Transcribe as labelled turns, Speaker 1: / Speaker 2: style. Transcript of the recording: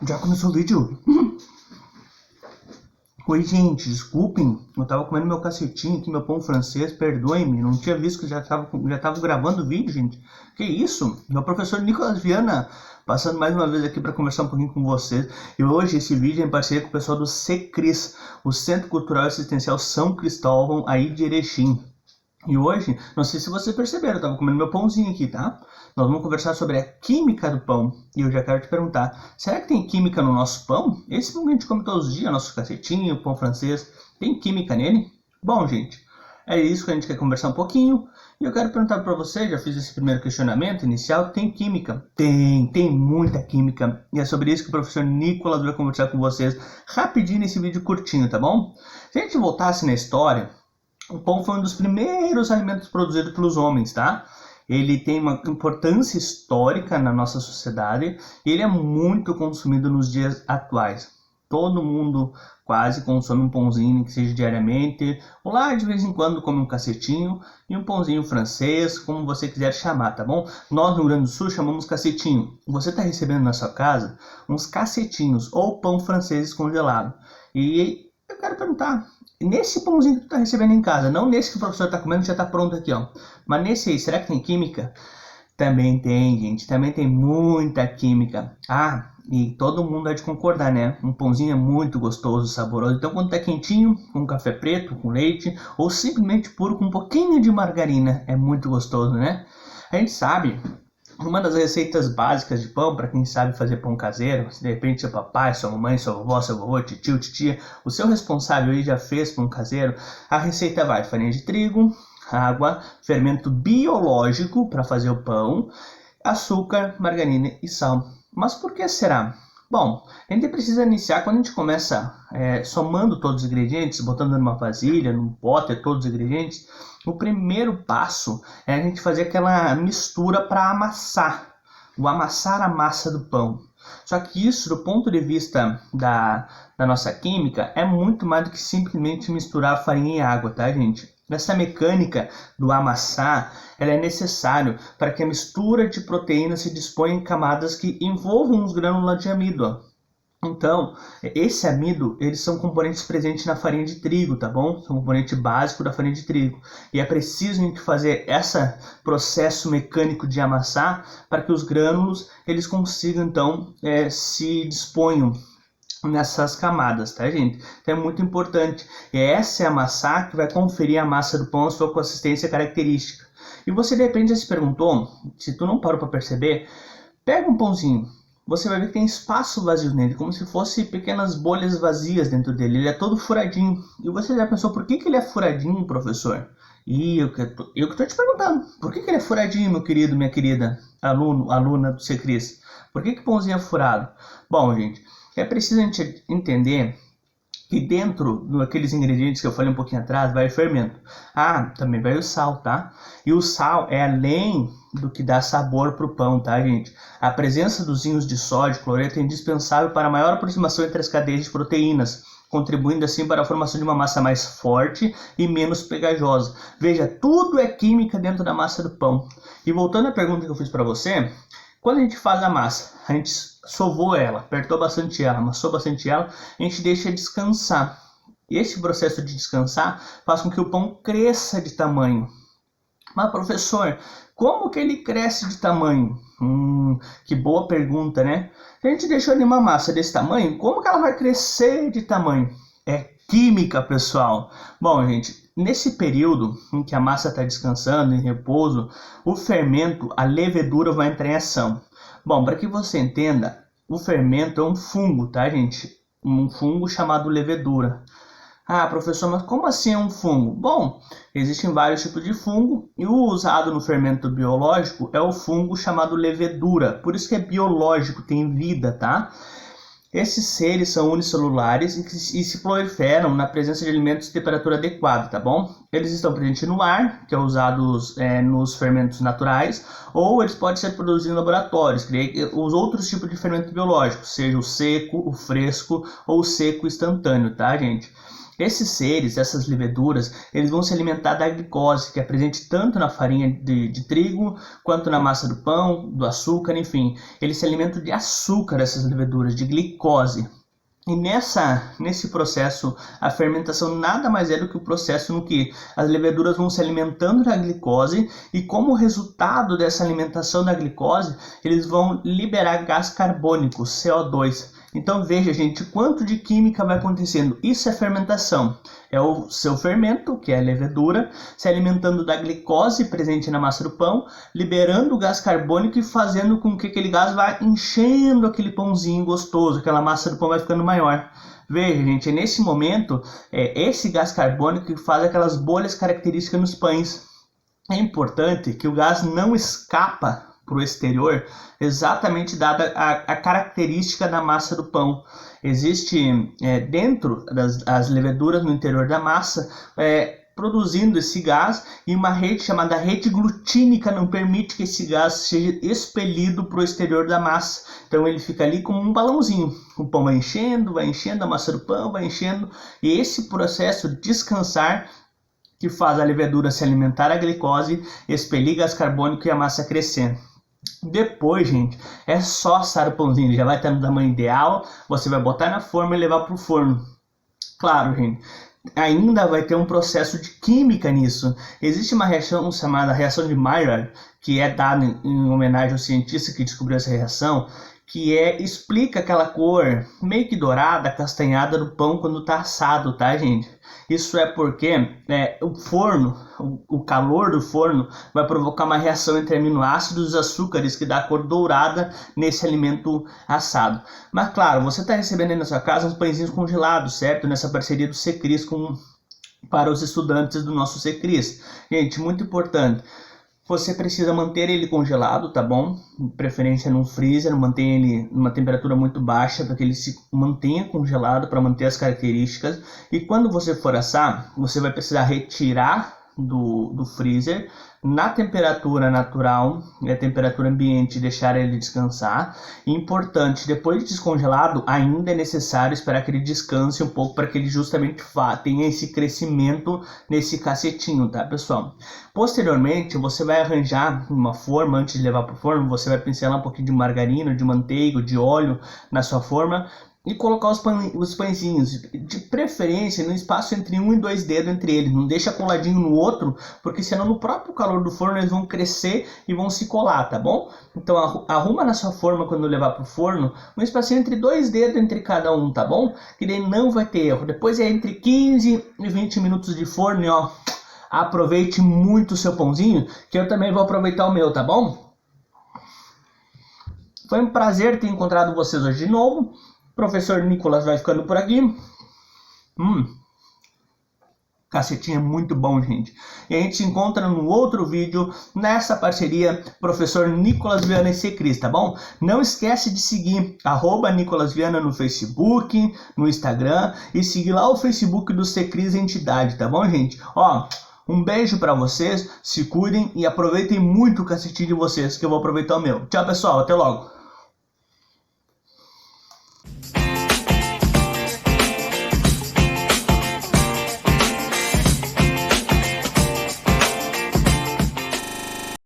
Speaker 1: Já começou o vídeo? Oi, gente, desculpem. Eu tava comendo meu cacetinho aqui, meu pão francês, perdoem-me. Não tinha visto que já tava gravando o vídeo, gente. Que isso? Meu professor Nicolas Viana, passando mais uma vez aqui para conversar um pouquinho com vocês. E hoje esse vídeo é em parceria com o pessoal do CCRIS, o Centro Cultural e Assistencial São Cristóvão, aí de Erechim. E hoje, não sei se vocês perceberam, eu tava comendo meu pãozinho aqui, tá? Nós vamos conversar sobre a química do pão. E eu já quero te perguntar, será que tem química no nosso pão? Esse pão que a gente come todos os dias, nosso cacetinho, pão francês, tem química nele? Bom, gente, é isso que a gente quer conversar um pouquinho. E eu quero perguntar para você, já fiz esse primeiro questionamento inicial, tem química? Tem muita química. E é sobre isso que o professor Nicolas vai conversar com vocês rapidinho nesse vídeo curtinho, tá bom? Se a gente voltasse na história, o pão foi um dos primeiros alimentos produzidos pelos homens, tá? Ele tem uma importância histórica na nossa sociedade e ele é muito consumido nos dias atuais. Todo mundo quase consome um pãozinho, que seja diariamente, ou lá de vez em quando come um cacetinho e um pãozinho francês, como você quiser chamar, tá bom? Nós no Rio Grande do Sul chamamos cacetinho. Você está recebendo na sua casa uns cacetinhos ou pão francês congelado. E eu quero perguntar, nesse pãozinho que tu tá recebendo em casa, não nesse que o professor tá comendo, já tá pronto aqui, ó. Mas nesse aí, será que tem química? Também tem, gente. Também tem muita química. Ah, e todo mundo há de concordar, né? Um pãozinho é muito gostoso, saboroso. Então, quando tá quentinho, com café preto, com leite, ou simplesmente puro, com um pouquinho de margarina, é muito gostoso, né? A gente sabe, uma das receitas básicas de pão, para quem sabe fazer pão caseiro, se de repente seu papai, sua mamãe, sua vovó, seu vovô, tio, titia, o seu responsável aí já fez pão caseiro, a receita vai farinha de trigo, água, fermento biológico para fazer o pão, açúcar, margarina e sal. Mas por que será? Bom, a gente precisa iniciar quando a gente começa somando todos os ingredientes, botando numa vasilha, num pote todos os ingredientes. O primeiro passo é a gente fazer aquela mistura para amassar, amassar a massa do pão. Só que isso, do ponto de vista da nossa química, é muito mais do que simplesmente misturar farinha e água, tá, gente? Essa mecânica do amassar, ela é necessário para que a mistura de proteínas se disponha em camadas que envolvam os grânulos de amido, ó. Então, esse amido, eles são componentes presentes na farinha de trigo, tá bom? São componente básico da farinha de trigo. E é preciso a gente fazer esse processo mecânico de amassar para que os grânulos, eles consigam, então, se disponham nessas camadas, tá, gente? Então é muito importante. E essa é a massa que vai conferir a massa do pão a sua consistência característica. E você de repente já se perguntou, se tu não parou para perceber, pega um pãozinho, você vai ver que tem espaço vazio nele, como se fosse pequenas bolhas vazias dentro dele. Ele é todo furadinho. E você já pensou por que ele é furadinho, professor? E eu que tô te perguntando, por que ele é furadinho, meu querido, minha querida aluna do CCRIS? Por que o pãozinho é furado? Bom, gente, é preciso a gente entender que dentro daqueles ingredientes que eu falei um pouquinho atrás, vai o fermento. Ah, também vai o sal, tá? E o sal é além do que dá sabor para o pão, tá, gente? A presença dos íons de sódio e cloreto é indispensável para a maior aproximação entre as cadeias de proteínas, contribuindo assim para a formação de uma massa mais forte e menos pegajosa. Veja, tudo é química dentro da massa do pão. E voltando à pergunta que eu fiz para você, quando a gente faz a massa, a gente sovou ela, apertou bastante ela, amassou bastante ela, a gente deixa descansar. E esse processo de descansar faz com que o pão cresça de tamanho. Mas, professor, como que ele cresce de tamanho? Que boa pergunta, né? Se a gente deixou ali uma massa desse tamanho, como que ela vai crescer de tamanho? É química, pessoal. Bom, gente, nesse período em que a massa está descansando, em repouso, o fermento, a levedura vai entrar em ação. Bom, para que você entenda, o fermento é um fungo, tá, gente? Um fungo chamado levedura. Ah, professor, mas como assim é um fungo? Bom, existem vários tipos de fungo e o usado no fermento biológico é o fungo chamado levedura. Por isso que é biológico, tem vida, tá? Esses seres são unicelulares e se proliferam na presença de alimentos de temperatura adequada, tá bom? Eles estão presentes no ar, que é usados nos fermentos naturais, ou eles podem ser produzidos em laboratórios, os outros tipos de fermento biológico, seja o seco, o fresco ou o seco instantâneo, tá, gente? Esses seres, essas leveduras, eles vão se alimentar da glicose, que é presente tanto na farinha de trigo, quanto na massa do pão, do açúcar, enfim. Eles se alimentam de açúcar, essas leveduras, de glicose. E nesse processo, a fermentação nada mais é do que o processo no que as leveduras vão se alimentando da glicose e como resultado dessa alimentação da glicose, eles vão liberar gás carbônico, CO2. Então veja, gente, quanto de química vai acontecendo. Isso é fermentação. É o seu fermento, que é a levedura, se alimentando da glicose presente na massa do pão, liberando o gás carbônico e fazendo com que aquele gás vá enchendo aquele pãozinho gostoso, aquela massa do pão vai ficando maior. Veja, gente, é nesse momento, esse gás carbônico que faz aquelas bolhas características nos pães. É importante que o gás não escapa para o exterior, exatamente dada a característica da massa do pão. Existe dentro das leveduras no interior da massa, produzindo esse gás, e uma rede chamada rede glutínica não permite que esse gás seja expelido para o exterior da massa. Então ele fica ali como um balãozinho. O pão vai enchendo, a massa do pão vai enchendo, e esse processo de descansar que faz a levedura se alimentar da glicose, expelir gás carbônico e a massa crescendo. Depois, gente, é só assar o pãozinho, ele já vai estar no tamanho ideal, você vai botar na forma e levar para o forno. Claro, gente, ainda vai ter um processo de química nisso. Existe uma reação chamada reação de Maillard, que é dada em homenagem ao cientista que descobriu essa reação, que explica aquela cor meio que dourada, castanhada do pão quando está assado, tá, gente? Isso é porque o forno, o calor do forno vai provocar uma reação entre aminoácidos e açúcares que dá a cor dourada nesse alimento assado. Mas claro, você está recebendo aí na sua casa uns pãezinhos congelados, certo? Nessa parceria do Secris para os estudantes do nosso Secris. Gente, muito importante. Você precisa manter ele congelado, tá bom? De preferência num freezer, mantenha ele numa temperatura muito baixa para que ele se mantenha congelado, para manter as características. E quando você for assar, você vai precisar retirar do freezer na temperatura natural e a temperatura ambiente, deixar ele descansar. E importante, depois de descongelado, ainda é necessário esperar que ele descanse um pouco para que ele justamente tenha esse crescimento nesse cacetinho, tá, pessoal? Posteriormente, você vai arranjar uma forma, antes de levar para o forno, você vai pincelar um pouquinho de margarina, de manteiga, de óleo na sua forma e colocar os pãezinhos, de preferência no espaço entre 1 e 2 dedos entre eles, não deixa coladinho no outro, porque senão no próprio calor do forno eles vão crescer e vão se colar, tá bom? Então arruma na sua forma quando levar pro forno, um espacinho entre 2 dedos entre cada um, tá bom? Que daí não vai ter erro. Depois é entre 15 e 20 minutos de forno e ó, aproveite muito o seu pãozinho, que eu também vou aproveitar o meu, tá bom? Foi um prazer ter encontrado vocês hoje de novo. Professor Nicolas vai ficando por aqui. Cacetinho é muito bom, gente. E a gente se encontra no outro vídeo nessa parceria Professor Nicolas Viana e Secris, tá bom? Não esquece de seguir @Nicolas Viana no Facebook, no Instagram e seguir lá o Facebook do Secris Entidade, tá bom, gente? Ó, um beijo pra vocês, se cuidem e aproveitem muito o cacetinho de vocês, que eu vou aproveitar o meu. Tchau, pessoal, até logo.